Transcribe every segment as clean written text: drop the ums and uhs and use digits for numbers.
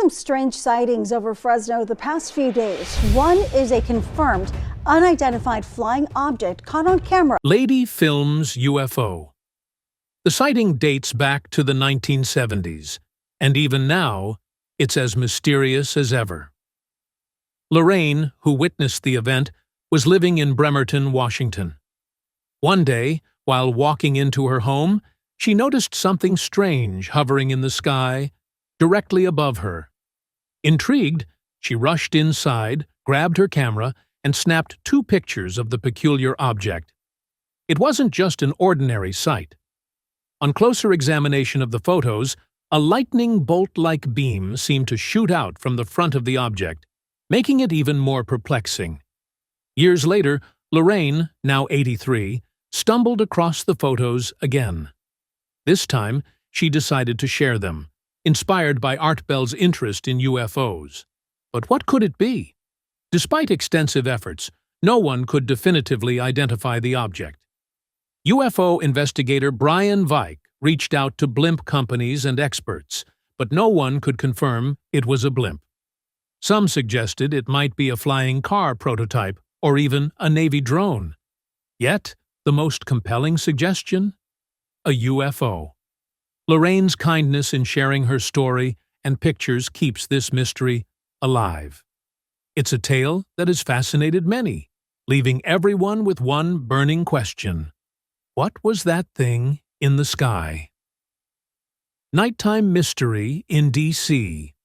some strange sightings over Fresno the past few days. One is a confirmed, unidentified flying object caught on camera. Lady films UFO. The sighting dates back to the 1970s, and even now, it's as mysterious as ever. Lorraine, who witnessed the event, was living in Bremerton, Washington. One day, while walking into her home, she noticed something strange hovering in the sky, directly above her. Intrigued, she rushed inside, grabbed her camera, and snapped 2 pictures of the peculiar object. It wasn't just an ordinary sight. On closer examination of the photos, a lightning bolt-like beam seemed to shoot out from the front of the object, making it even more perplexing. Years later, Lorraine, now 83, stumbled across the photos again. This time, she decided to share them, inspired by Art Bell's interest in UFOs. But what could it be? Despite extensive efforts, no one could definitively identify the object. UFO investigator Brian Vike reached out to blimp companies and experts, but no one could confirm it was a blimp. Some suggested it might be a flying car prototype or even a Navy drone. Yet, the most compelling suggestion? A UFO. Lorraine's kindness in sharing her story and pictures keeps this mystery alive. It's a tale that has fascinated many, leaving everyone with one burning question. What was that thing in the sky? Nighttime mystery in D.C.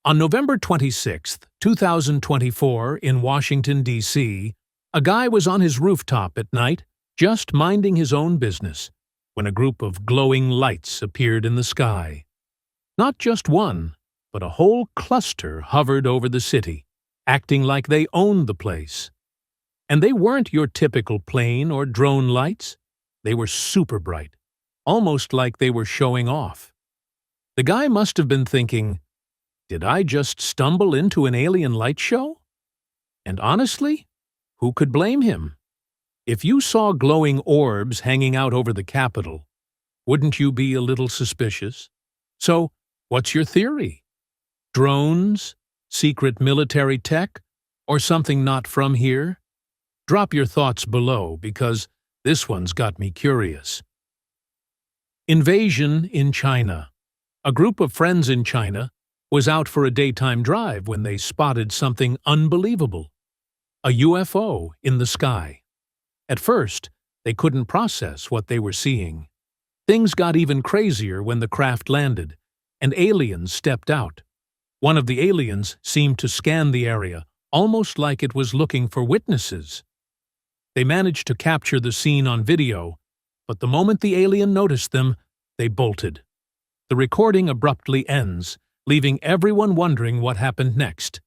On November 26, 2024, in Washington, D.C., a guy was on his rooftop at night, just minding his own business, when a group of glowing lights appeared in the sky. Not just one, but a whole cluster hovered over the city, acting like they owned the place. And they weren't your typical plane or drone lights. They were super bright, almost like they were showing off. The guy must have been thinking, did I just stumble into an alien light show? And honestly, who could blame him? If you saw glowing orbs hanging out over the Capitol, wouldn't you be a little suspicious? So, what's your theory? Drones? Secret military tech? Or something not from here? Drop your thoughts below, because this one's got me curious. Invasion in China. A group of friends in China was out for a daytime drive when they spotted something unbelievable. A UFO in the sky. At first, they couldn't process what they were seeing. Things got even crazier when the craft landed, and aliens stepped out. One of the aliens seemed to scan the area, almost like it was looking for witnesses. They managed to capture the scene on video, but the moment the alien noticed them, they bolted. The recording abruptly ends, leaving everyone wondering what happened next.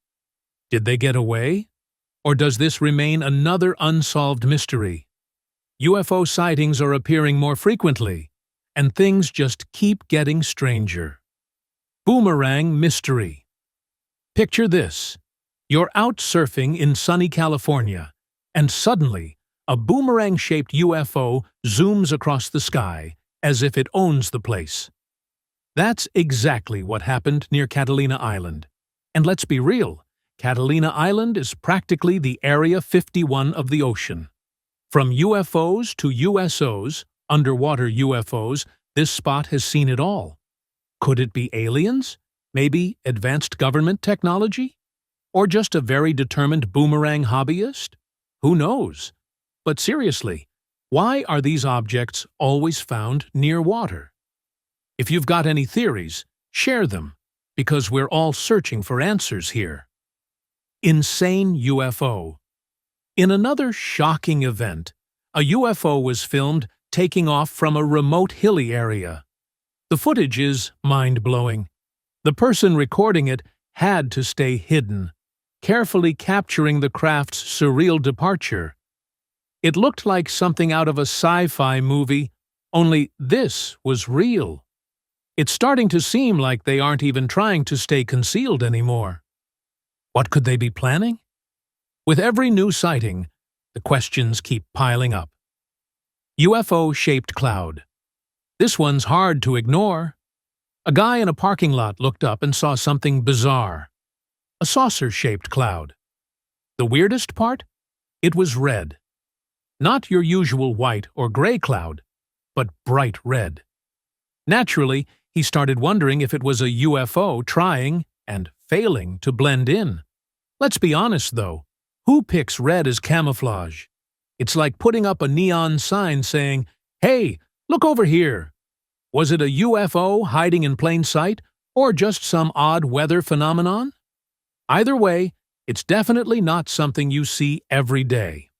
Did they get away? Or does this remain another unsolved mystery? UFO sightings are appearing more frequently, and things just keep getting stranger. Boomerang mystery. Picture this. You're out surfing in sunny California, and suddenly, a boomerang-shaped UFO zooms across the sky, as if it owns the place. That's exactly what happened near Catalina Island. And let's be real, Catalina Island is practically the Area 51 of the ocean. From UFOs to USOs, underwater UFOs, this spot has seen it all. Could it be aliens? Maybe advanced government technology? Or just a very determined boomerang hobbyist? Who knows? But seriously, why are these objects always found near water? If you've got any theories, share them, because we're all searching for answers here. Insane UFO. In another shocking event, a UFO was filmed taking off from a remote hilly area. The footage is mind-blowing. The person recording it had to stay hidden, carefully capturing the craft's surreal departure. It looked like something out of a sci-fi movie, only this was real. It's starting to seem like they aren't even trying to stay concealed anymore. What could they be planning? With every new sighting, the questions keep piling up. UFO-shaped cloud. This one's hard to ignore. A guy in a parking lot looked up and saw something bizarre. A saucer-shaped cloud. The weirdest part? It was red. Not your usual white or gray cloud, but bright red. Naturally, he started wondering if it was a UFO trying, and failing, to blend in. Let's be honest, though. Who picks red as camouflage? It's like putting up a neon sign saying, "Hey, look over here." Was it a UFO hiding in plain sight, or just some odd weather phenomenon? Either way, it's definitely not something you see every day.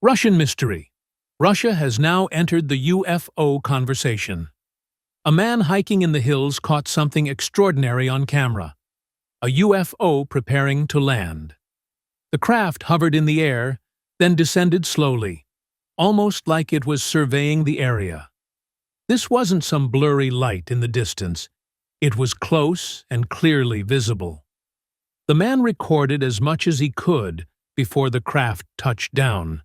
Russian mystery. Russia has now entered the UFO conversation. A man hiking in the hills caught something extraordinary on camera. A UFO preparing to land. The craft hovered in the air, then descended slowly, almost like it was surveying the area. This wasn't some blurry light in the distance. It was close and clearly visible. The man recorded as much as he could before the craft touched down,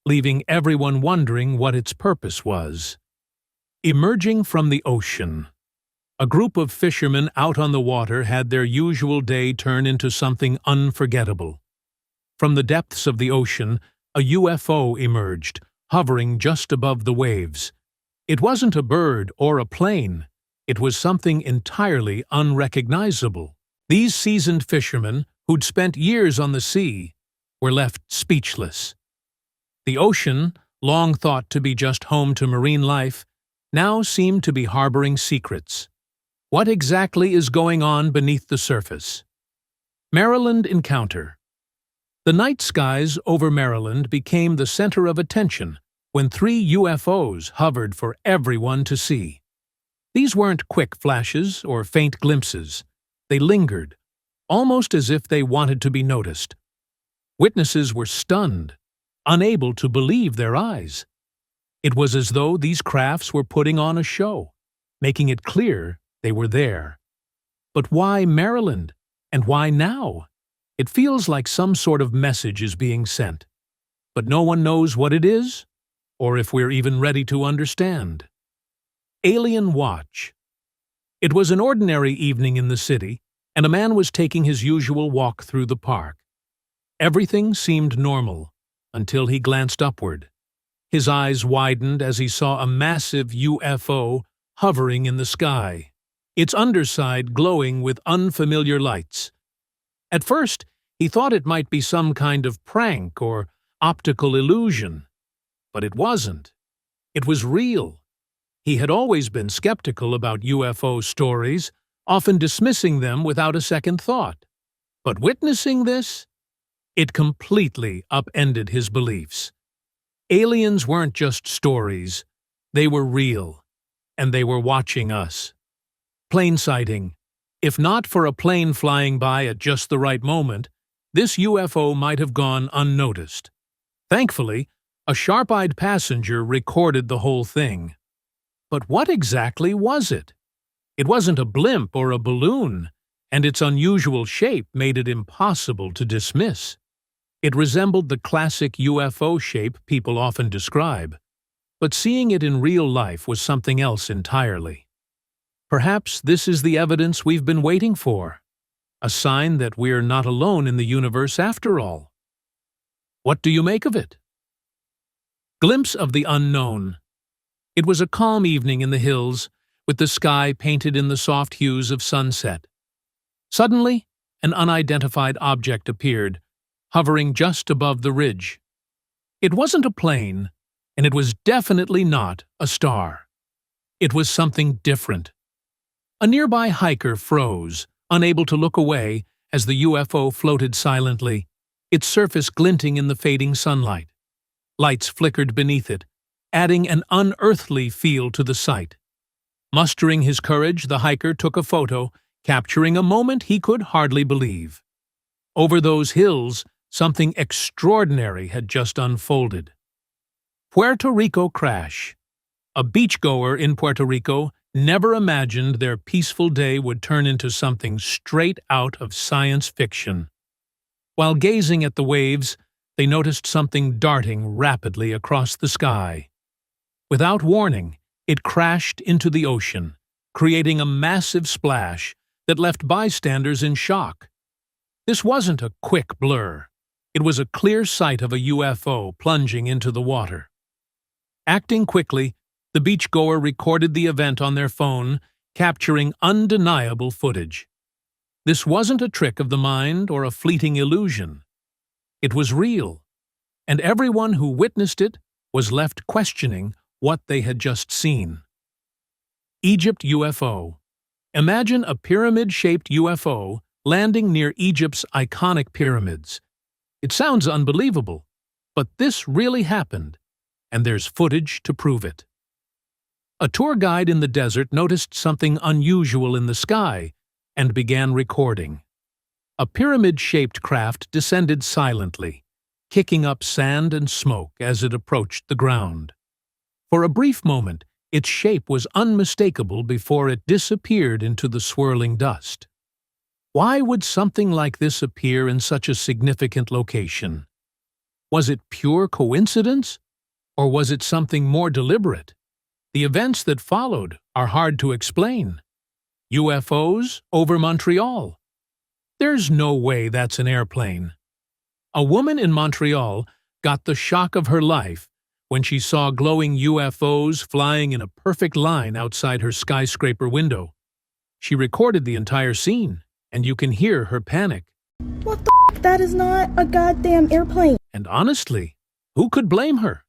leaving everyone wondering what its purpose was. Emerging from the ocean. A group of fishermen out on the water had their usual day turn into something unforgettable. From the depths of the ocean, a UFO emerged, hovering just above the waves. It wasn't a bird or a plane. It was something entirely unrecognizable. These seasoned fishermen, who'd spent years on the sea, were left speechless. The ocean, long thought to be just home to marine life, now seemed to be harboring secrets. What exactly is going on beneath the surface? Maryland encounter. The night skies over Maryland became the center of attention when 3 UFOs hovered for everyone to see. These weren't quick flashes or faint glimpses. They lingered, almost as if they wanted to be noticed. Witnesses were stunned, unable to believe their eyes. It was as though these crafts were putting on a show, making it clear they were there. But why Maryland? And why now? It feels like some sort of message is being sent, but no one knows what it is, or if we're even ready to understand. Alien watch. It was an ordinary evening in the city, and a man was taking his usual walk through the park. Everything seemed normal, until he glanced upward. His eyes widened as he saw a massive UFO hovering in the sky, its underside glowing with unfamiliar lights. At first, he thought it might be some kind of prank or optical illusion. But it wasn't. It was real. He had always been skeptical about UFO stories, often dismissing them without a second thought. But witnessing this, it completely upended his beliefs. Aliens weren't just stories. They were real, and they were watching us. Plane sighting. If not for a plane flying by at just the right moment, this UFO might have gone unnoticed. Thankfully, a sharp-eyed passenger recorded the whole thing. But what exactly was it? It wasn't a blimp or a balloon, and its unusual shape made it impossible to dismiss. It resembled the classic UFO shape people often describe, but seeing it in real life was something else entirely. Perhaps this is the evidence we've been waiting for, a sign that we're not alone in the universe after all. What do you make of it? Glimpse of the unknown. It was a calm evening in the hills, with the sky painted in the soft hues of sunset. Suddenly, an unidentified object appeared, hovering just above the ridge. It wasn't a plane, and it was definitely not a star. It was something different. A nearby hiker froze, unable to look away as the UFO floated silently, its surface glinting in the fading sunlight. Lights flickered beneath it, adding an unearthly feel to the sight. Mustering his courage, the hiker took a photo, capturing a moment he could hardly believe. Over those hills, something extraordinary had just unfolded. Puerto Rico crash. A beachgoer in Puerto Rico never imagined their peaceful day would turn into something straight out of science fiction. While gazing at the waves, they noticed something darting rapidly across the sky. Without warning, it crashed into the ocean, creating a massive splash that left bystanders in shock. This wasn't a quick blur. It was a clear sight of a UFO plunging into the water. Acting quickly, the beachgoer recorded the event on their phone, capturing undeniable footage. This wasn't a trick of the mind or a fleeting illusion. It was real, and everyone who witnessed it was left questioning what they had just seen. Egypt UFO. Imagine a pyramid-shaped UFO landing near Egypt's iconic pyramids. It sounds unbelievable, but this really happened, and there's footage to prove it. A tour guide in the desert noticed something unusual in the sky and began recording. A pyramid-shaped craft descended silently, kicking up sand and smoke as it approached the ground. For a brief moment, its shape was unmistakable before it disappeared into the swirling dust. Why would something like this appear in such a significant location? Was it pure coincidence, or was it something more deliberate? The events that followed are hard to explain. UFOs over Montreal. There's no way that's an airplane. A woman in Montreal got the shock of her life when she saw glowing UFOs flying in a perfect line outside her skyscraper window. She recorded the entire scene, and you can hear her panic. What the f***? That is not a goddamn airplane. And honestly, who could blame her?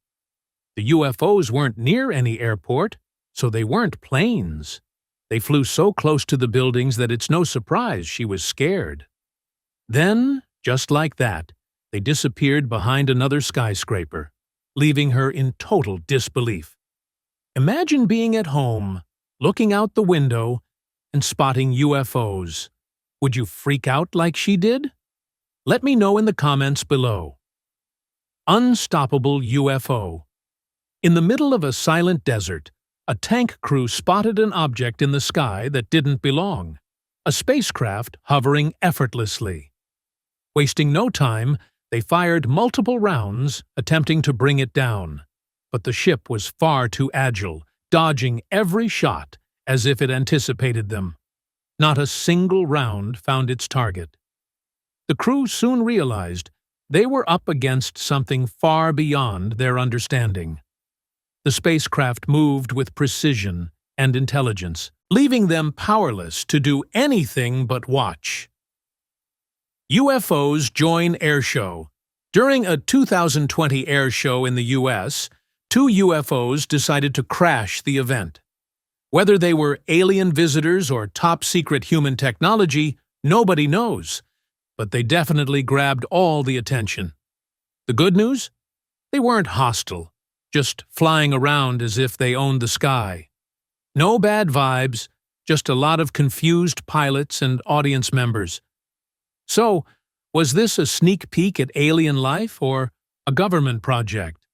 The UFOs weren't near any airport, so they weren't planes. They flew so close to the buildings that it's no surprise she was scared. Then, just like that, they disappeared behind another skyscraper, leaving her in total disbelief. Imagine being at home, looking out the window, and spotting UFOs. Would you freak out like she did? Let me know in the comments below. Unstoppable UFO. In the middle of a silent desert, a tank crew spotted an object in the sky that didn't belong, a spacecraft hovering effortlessly. Wasting no time, they fired multiple rounds, attempting to bring it down. But the ship was far too agile, dodging every shot as if it anticipated them. Not a single round found its target. The crew soon realized they were up against something far beyond their understanding. The spacecraft moved with precision and intelligence, leaving them powerless to do anything but watch. UFOs join airshow. During a 2020 airshow in the U.S., 2 UFOs decided to crash the event. Whether they were alien visitors or top-secret human technology, nobody knows, but they definitely grabbed all the attention. The good news? They weren't hostile, just flying around as if they owned the sky. No bad vibes, just a lot of confused pilots and audience members. So, was this a sneak peek at alien life or a government project?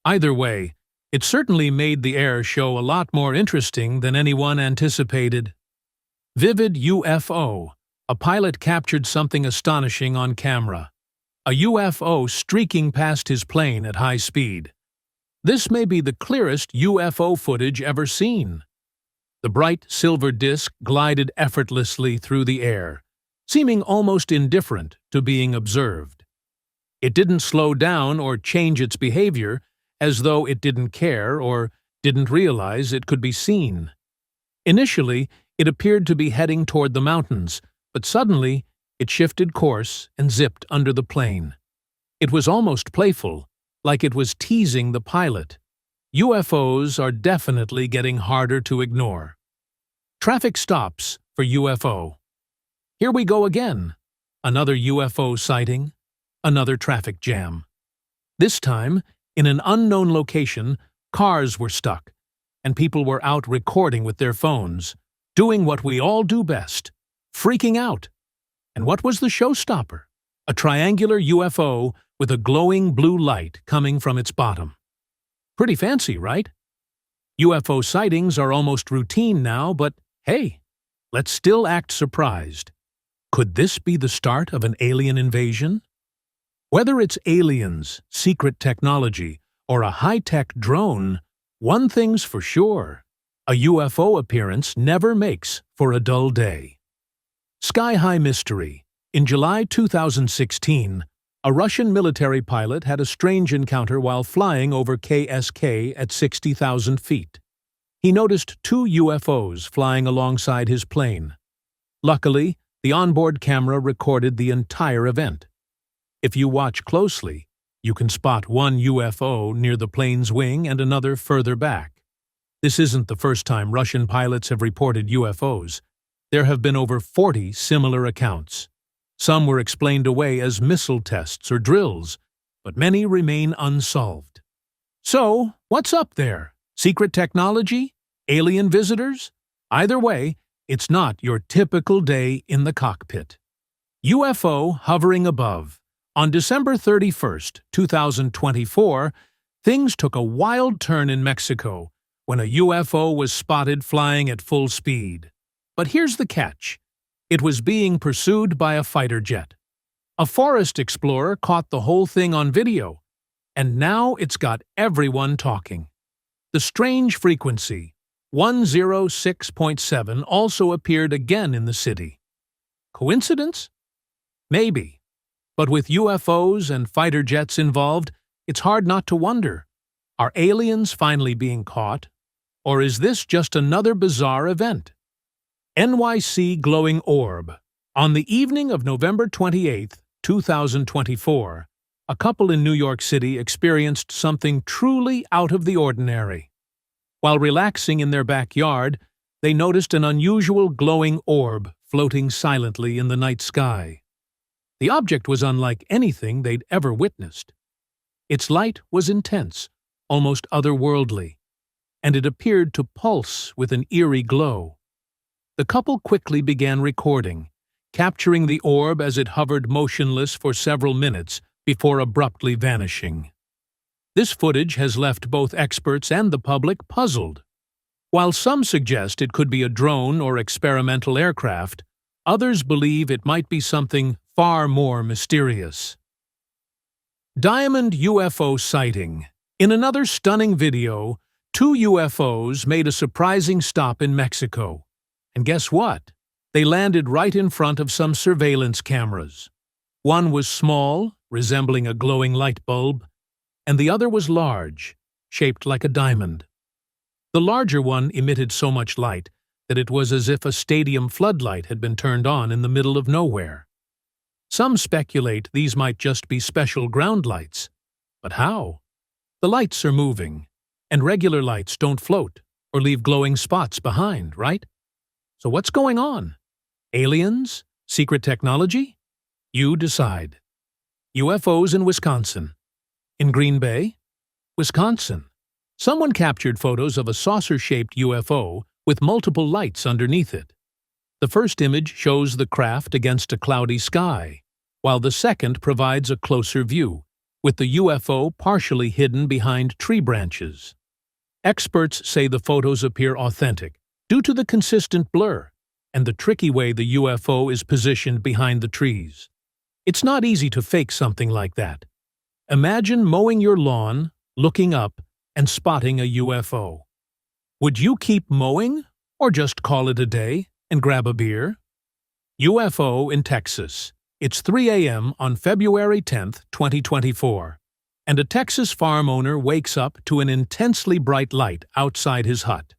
Either way, it certainly made the air show a lot more interesting than anyone anticipated. Vivid UFO. A pilot captured something astonishing on camera. A UFO streaking past his plane at high speed. This may be the clearest UFO footage ever seen. The bright silver disk glided effortlessly through the air, seeming almost indifferent to being observed. It didn't slow down or change its behavior, as though it didn't care or didn't realize it could be seen. Initially, it appeared to be heading toward the mountains, but suddenly it shifted course and zipped under the plane. It was almost playful, like it was teasing the pilot. UFOs are definitely getting harder to ignore. Traffic stops for UFO. Here we go again. Another UFO sighting, another traffic jam. This time, in an unknown location, cars were stuck, and people were out recording with their phones, doing what we all do best, freaking out. And what was the showstopper? A triangular UFO with a glowing blue light coming from its bottom. Pretty fancy, right? UFO sightings are almost routine now, but hey, let's still act surprised. Could this be the start of an alien invasion? Whether it's aliens, secret technology, or a high-tech drone, one thing's for sure. A UFO appearance never makes for a dull day. Sky-high mystery. In July 2016, a Russian military pilot had a strange encounter while flying over KSK at 60,000 feet. He noticed two UFOs flying alongside his plane. Luckily, the onboard camera recorded the entire event. If you watch closely, you can spot one UFO near the plane's wing and another further back. This isn't the first time Russian pilots have reported UFOs. There have been over 40 similar accounts. Some were explained away as missile tests or drills, but many remain unsolved. So, what's up there? Secret technology? Alien visitors? Either way, it's not your typical day in the cockpit. UFO hovering above. On December 31st, 2024, things took a wild turn in Mexico when a UFO was spotted flying at full speed. But here's the catch. It was being pursued by a fighter jet. A forest explorer caught the whole thing on video, and now it's got everyone talking. The strange frequency, 106.7, also appeared again in the city. Coincidence? Maybe. But with UFOs and fighter jets involved, it's hard not to wonder. Are aliens finally being caught? Or is this just another bizarre event? NYC glowing orb. On the evening of November 28, 2024, a couple in New York City experienced something truly out of the ordinary. While relaxing in their backyard, they noticed an unusual glowing orb floating silently in the night sky. The object was unlike anything they'd ever witnessed. Its light was intense, almost otherworldly, and it appeared to pulse with an eerie glow. The couple quickly began recording, capturing the orb as it hovered motionless for several minutes before abruptly vanishing. This footage has left both experts and the public puzzled. While some suggest it could be a drone or experimental aircraft, others believe it might be something far more mysterious. Diamond UFO sighting. In another stunning video, two UFOs made a surprising stop in Mexico. And guess what? They landed right in front of some surveillance cameras. One was small, resembling a glowing light bulb, and the other was large, shaped like a diamond. The larger one emitted so much light that it was as if a stadium floodlight had been turned on in the middle of nowhere. Some speculate these might just be special ground lights. But how? The lights are moving, and regular lights don't float or leave glowing spots behind, right? So what's going on? Aliens? Secret technology? You decide. UFOs in Wisconsin. In Green Bay, Wisconsin, someone captured photos of a saucer-shaped UFO with multiple lights underneath it. The first image shows the craft against a cloudy sky, while the second provides a closer view, with the UFO partially hidden behind tree branches. Experts say the photos appear authentic due to the consistent blur and the tricky way the UFO is positioned behind the trees. It's not easy to fake something like that. Imagine mowing your lawn, looking up, and spotting a UFO. Would you keep mowing, or just call it a day and grab a beer? UFO in Texas. It's 3 a.m. on February 10, 2024, and a Texas farm owner wakes up to an intensely bright light outside his hut.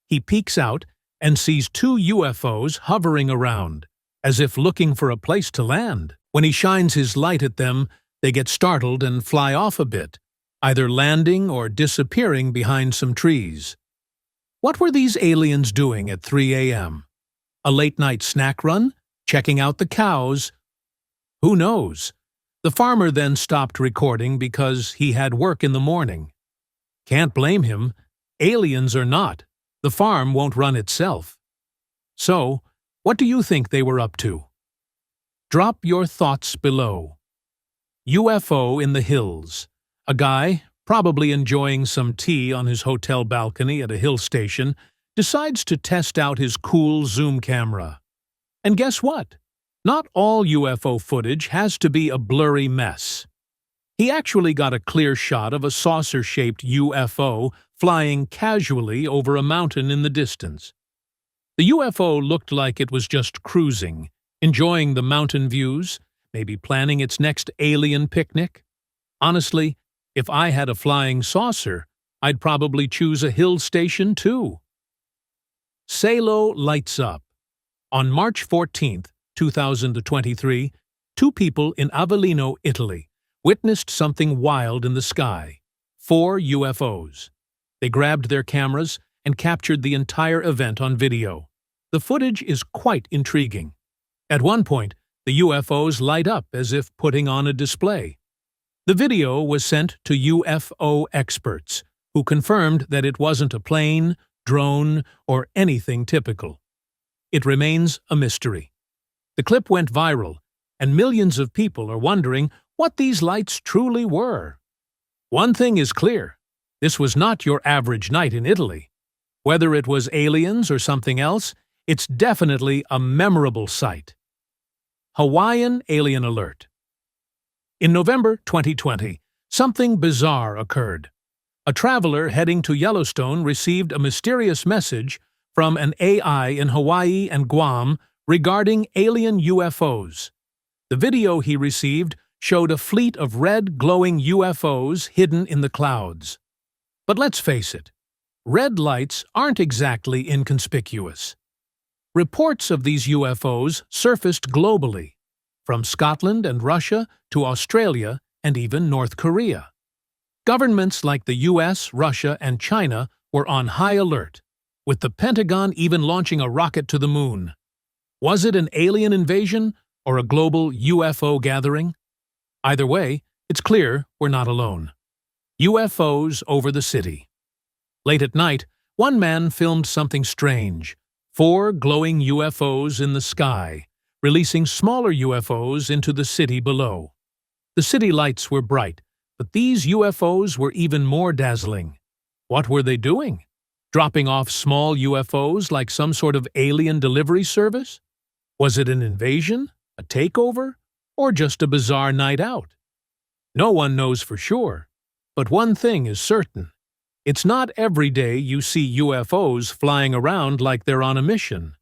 He peeks out and sees two UFOs hovering around, as if looking for a place to land. When he shines his light at them, they get startled and fly off a bit, either landing or disappearing behind some trees. What were these aliens doing at 3 a.m.? A late-night snack run? Checking out the cows? Who knows? The farmer then stopped recording because he had work in the morning. Can't blame him. Aliens or not, the farm won't run itself. So, what do you think they were up to? Drop your thoughts below. UFO in the hills. A guy, probably enjoying some tea on his hotel balcony at a hill station, decides to test out his cool zoom camera. And guess what? Not all UFO footage has to be a blurry mess. He actually got a clear shot of a saucer-shaped UFO flying casually over a mountain in the distance. The UFO looked like it was just cruising, enjoying the mountain views, maybe planning its next alien picnic. Honestly, if I had a flying saucer, I'd probably choose a hill station too. Salo lights up. On March 14, 2023, two people in Avellino, Italy, witnessed something wild in the sky. 4 UFOs. They grabbed their cameras and captured the entire event on video. The footage is quite intriguing. At one point, the UFOs light up as if putting on a display. The video was sent to UFO experts, who confirmed that it wasn't a plane, drone, or anything typical. It remains a mystery. The clip went viral, and millions of people are wondering what these lights truly were. One thing is clear: this was not your average night in Italy. Whether it was aliens or something else, it's definitely a memorable sight. Hawaiian alien alert. In November 2020, something bizarre occurred. A traveler heading to Yellowstone received a mysterious message from an AI in Hawaii and Guam regarding alien UFOs. The video he received showed a fleet of red glowing UFOs hidden in the clouds. But let's face it, red lights aren't exactly inconspicuous. Reports of these UFOs surfaced globally, from Scotland and Russia to Australia and even North Korea. Governments like the US, Russia, and China were on high alert, with the Pentagon even launching a rocket to the moon. Was it an alien invasion or a global UFO gathering? Either way, it's clear we're not alone. UFOs over the city. Late at night, one man filmed something strange: 4 glowing UFOs in the sky, releasing smaller UFOs into the city below. The city lights were bright, but these UFOs were even more dazzling. What were they doing? Dropping off small UFOs like some sort of alien delivery service? Was it an invasion, a takeover, or just a bizarre night out? No one knows for sure, but one thing is certain. It's not every day you see UFOs flying around like they're on a mission.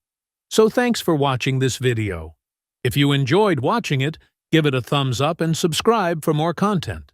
So thanks for watching this video. If you enjoyed watching it, give it a thumbs up and subscribe for more content.